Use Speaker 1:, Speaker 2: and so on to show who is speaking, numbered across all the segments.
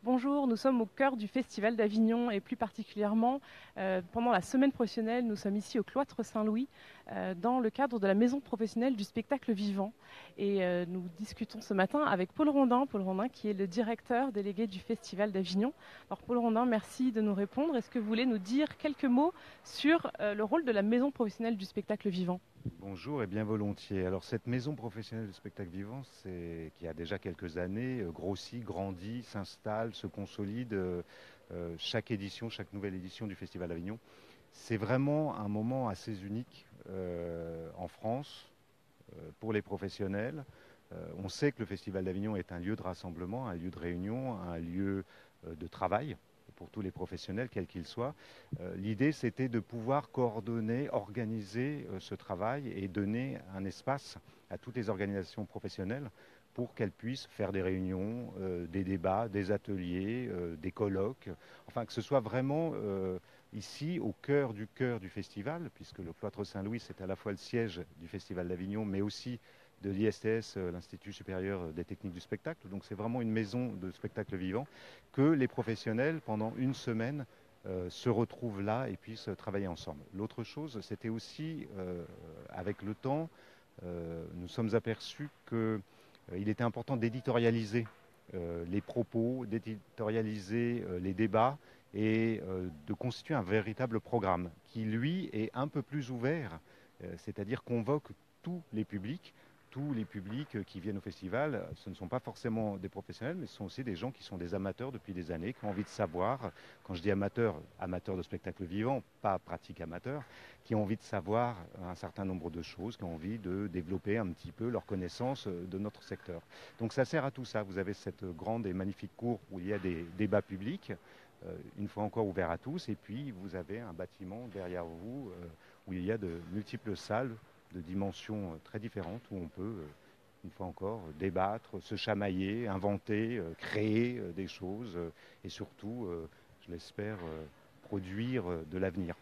Speaker 1: Bonjour, nous sommes au cœur du Festival d'Avignon et plus particulièrement pendant la semaine professionnelle, nous sommes ici au Cloître Saint-Louis dans le cadre de la maison professionnelle du spectacle vivant. Et nous discutons ce matin avec Paul Rondin qui est le directeur délégué du Festival d'Avignon. Alors Paul Rondin, merci de nous répondre. Est-ce que vous voulez nous dire quelques mots sur le rôle de la maison professionnelle du spectacle vivant?
Speaker 2: Bonjour et bien volontiers. Alors cette maison professionnelle de spectacle vivant, qui a déjà quelques années, grossit, grandit, s'installe, se consolide chaque édition, chaque nouvelle édition du Festival d'Avignon. C'est vraiment un moment assez unique en France pour les professionnels. On sait que le Festival d'Avignon est un lieu de rassemblement, un lieu de réunion, un lieu de travail pour tous les professionnels, quels qu'ils soient. L'idée, c'était de pouvoir coordonner, organiser ce travail et donner un espace à toutes les organisations professionnelles pour qu'elles puissent faire des réunions, des débats, des ateliers, des colloques, enfin que ce soit vraiment ici au cœur du festival, puisque le Cloître Saint-Louis, c'est à la fois le siège du Festival d'Avignon, mais aussi de l'ISTS, l'Institut supérieur des techniques du spectacle. Donc c'est vraiment une maison de spectacle vivant que les professionnels, pendant une semaine, se retrouvent là et puissent travailler ensemble. L'autre chose, c'était aussi, avec le temps, nous sommes aperçus qu'il était important d'éditorialiser les propos, d'éditorialiser les débats et de constituer un véritable programme qui, lui, est un peu plus ouvert, c'est-à-dire convoque tous les publics qui viennent au festival. Ce ne sont pas forcément des professionnels, mais ce sont aussi des gens qui sont des amateurs depuis des années, qui ont envie de savoir, quand je dis amateurs, amateurs de spectacle vivant, pas pratique amateur, qui ont envie de savoir un certain nombre de choses, qui ont envie de développer un petit peu leur connaissance de notre secteur. Donc ça sert à tout ça. Vous avez cette grande et magnifique cour où il y a des débats publics, une fois encore ouverts à tous, et puis vous avez un bâtiment derrière vous où il y a de multiples salles de dimensions très différentes où on peut, une fois encore, débattre, se chamailler, inventer, créer des choses et surtout, je l'espère, produire de l'avenir.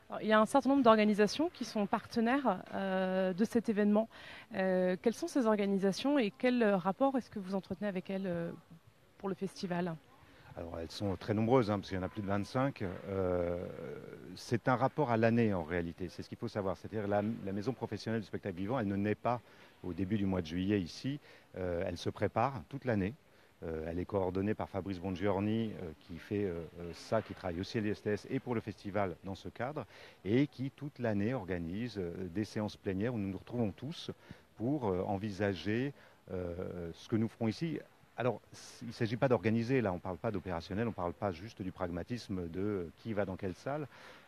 Speaker 1: Alors, il y a un certain nombre d'organisations qui sont partenaires de cet événement. Quelles sont ces organisations et quel rapport est-ce que vous entretenez avec elles pour le festival?
Speaker 2: Alors elles sont très nombreuses, hein, parce qu'il y en a plus de 25. C'est un rapport à l'année en réalité, c'est ce qu'il faut savoir. C'est-à-dire la maison professionnelle du spectacle vivant, elle ne naît pas au début du mois de juillet ici, elle se prépare toute l'année. Elle est coordonnée par Fabrice Bongiorni, qui fait ça, qui travaille aussi à l'ISTS et pour le festival dans ce cadre, et qui toute l'année organise des séances plénières où nous nous retrouvons tous pour envisager ce que nous ferons ici. Alors, il ne s'agit pas d'organiser, là, on ne parle pas d'opérationnel, on ne parle pas juste du pragmatisme de qui va dans quelle salle,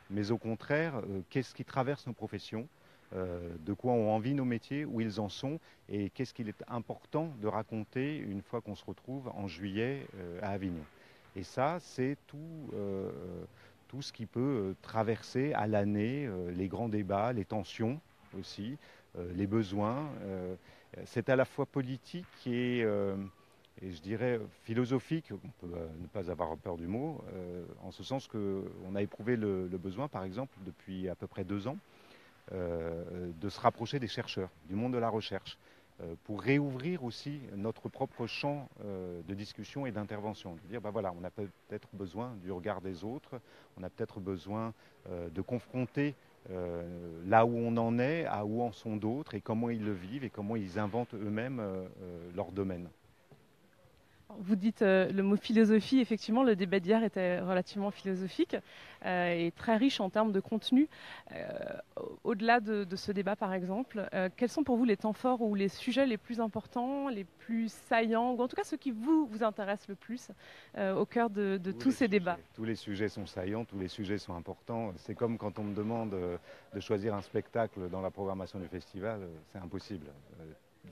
Speaker 2: mais au contraire, qu'est-ce qui traverse nos professions, de quoi ont envie nos métiers, où ils en sont, et qu'est-ce qu'il est important de raconter une fois qu'on se retrouve en juillet à Avignon. Et ça, c'est tout ce qui peut traverser à l'année les grands débats, les tensions aussi, les besoins. C'est à la fois politique et je dirais philosophique, on peut ne pas avoir peur du mot, en ce sens qu'on a éprouvé le besoin, par exemple, depuis à peu près 2 ans, de se rapprocher des chercheurs, du monde de la recherche, pour réouvrir aussi notre propre champ de discussion et d'intervention. De dire, ben voilà, on a peut-être besoin du regard des autres, on a peut-être besoin de confronter là où on en est, à où en sont d'autres, et comment ils le vivent, et comment ils inventent eux-mêmes leur domaine.
Speaker 1: Vous dites le mot philosophie, effectivement, le débat d'hier était relativement philosophique et très riche en termes de contenu. Euh, Au-delà de ce débat, par exemple, quels sont pour vous les temps forts ou les sujets les plus importants, les plus saillants, ou en tout cas ceux qui vous intéressent le plus au cœur de tous ces débats?
Speaker 2: Tous les sujets sont saillants, tous les sujets sont importants. C'est comme quand on me demande de choisir un spectacle dans la programmation du festival, c'est impossible.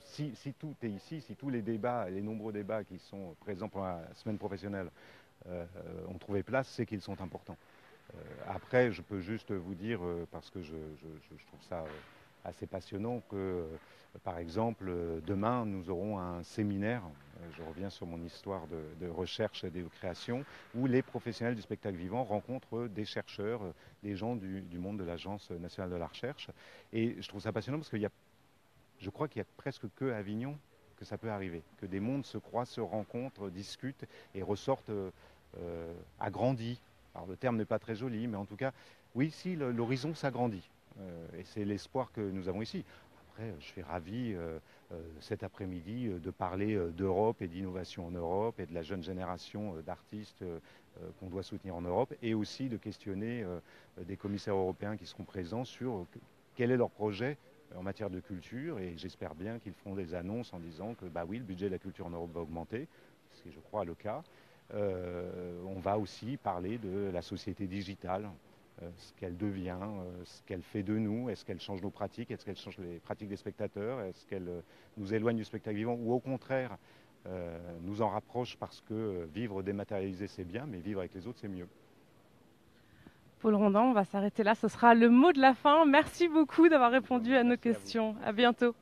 Speaker 2: Si tout est ici, si tous les débats, les nombreux débats qui sont présents pendant la semaine professionnelle ont trouvé place, c'est qu'ils sont importants. Après, je peux juste vous dire, parce que je trouve ça assez passionnant, que par exemple, demain, nous aurons un séminaire, je reviens sur mon histoire de recherche et de création, où les professionnels du spectacle vivant rencontrent des chercheurs, des gens du monde de l'Agence nationale de la recherche. Et je trouve ça passionnant parce je crois qu'il n'y a presque que à Avignon que ça peut arriver, que des mondes se croisent, se rencontrent, discutent et ressortent agrandis. Alors le terme n'est pas très joli, mais en tout cas, oui, si l'horizon s'agrandit. Et c'est l'espoir que nous avons ici. Après, je suis ravi cet après-midi de parler d'Europe et d'innovation en Europe et de la jeune génération d'artistes qu'on doit soutenir en Europe, et aussi de questionner des commissaires européens qui seront présents sur quel est leur projet en matière de culture, et j'espère bien qu'ils feront des annonces en disant que bah oui, le budget de la culture en Europe va augmenter, ce qui est, je crois, le cas. On va aussi parler de la société digitale, ce qu'elle devient, ce qu'elle fait de nous, est-ce qu'elle change nos pratiques, est-ce qu'elle change les pratiques des spectateurs, est-ce qu'elle nous éloigne du spectacle vivant, ou au contraire nous en rapproche, parce que vivre dématérialisé c'est bien, mais vivre avec les autres c'est mieux.
Speaker 1: Paul Rondin, on va s'arrêter là, ce sera le mot de la fin. Merci beaucoup d'avoir répondu à nos questions. À bientôt.